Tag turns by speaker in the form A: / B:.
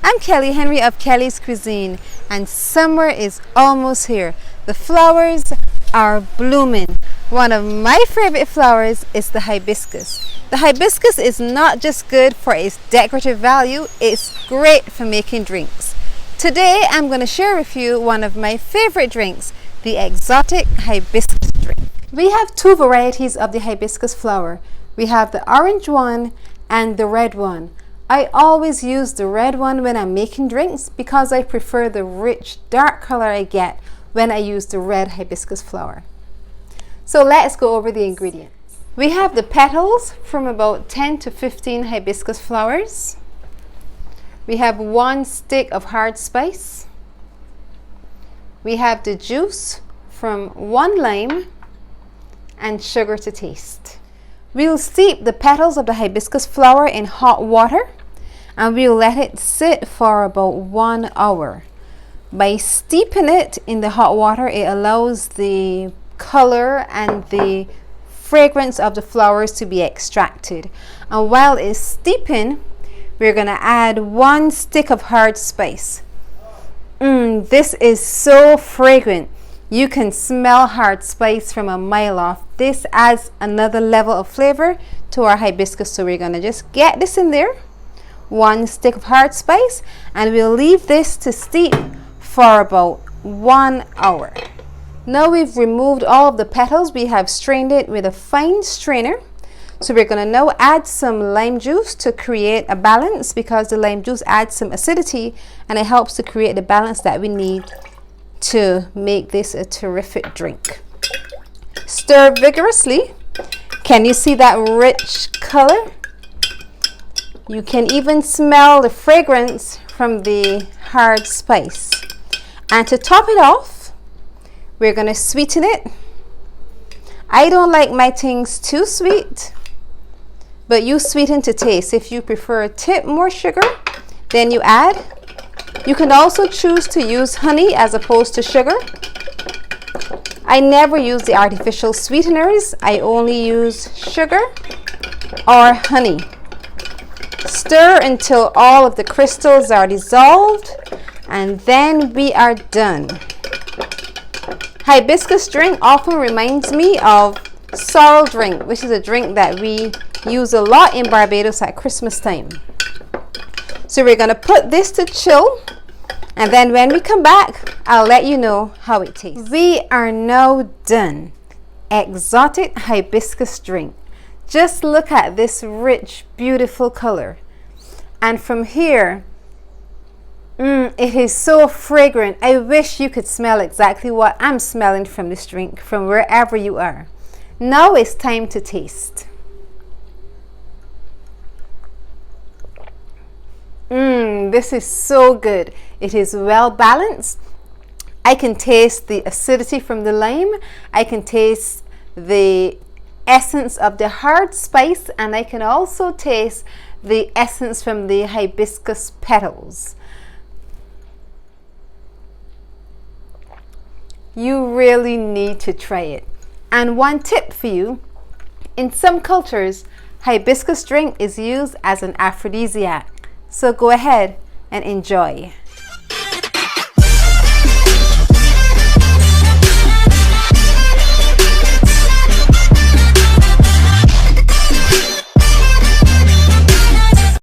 A: I'm Kelly Henry of Kelly's Cuisine, and summer is almost here. The flowers are blooming. One of my favorite flowers is the hibiscus. The hibiscus is not just good for its decorative value, it's great for making drinks. Today I'm going to share with you one of my favorite drinks, the exotic hibiscus drink. We have two varieties of the hibiscus flower. We have the orange one and the red one. I always use the red one when I'm making drinks because I prefer the rich dark color I get when I use the red hibiscus flower. So let's go over the ingredients. We have the petals from about 10 to 15 hibiscus flowers. We have 1 stick of hard spice. We have the juice from 1 lime and sugar to taste. We'll steep the petals of the hibiscus flower in hot water and we'll let it sit for about 1 hour. By steeping it in the hot water, it allows the color and the fragrance of the flowers to be extracted. And while it's steeping, we're going to add 1 stick of hard spice. This is so fragrant. You can smell hard spice from a mile off. This adds another level of flavor to our hibiscus. So we're going to just get this in there, 1 stick of hard spice, and we'll leave this to steep for about 1 hour. Now we've removed all of the petals. We have strained it with a fine strainer. So we're going to now add some lime juice to create a balance, because the lime juice adds some acidity and it helps to create the balance that we need to make this a terrific drink. Stir vigorously. Can you see that rich color? You can even smell the fragrance from the hard spice. And to top it off, we're going to sweeten it. I don't like my things too sweet, but you sweeten to taste. If you prefer a tip more sugar, then you add. You can also choose to use honey as opposed to sugar. I never use the artificial sweeteners. I only use sugar or honey. Stir until all of the crystals are dissolved, and then we are done. Hibiscus drink often reminds me of sorrel drink, which is a drink that we use a lot in Barbados at Christmas time. So we're going to put this to chill, and then when we come back, I'll let you know how it tastes. We are now done. Exotic hibiscus drink. Just look at this rich, beautiful color. And from here, it is so fragrant. I wish you could smell exactly what I'm smelling from this drink from wherever you are. Now it's time to taste. This is so good. It is well balanced. I can taste the acidity from the lime. I can taste the essence of the hard spice, and I can also taste the essence from the hibiscus petals. You really need to try it. And one tip for you, in some cultures, hibiscus drink is used as an aphrodisiac. So go ahead and enjoy.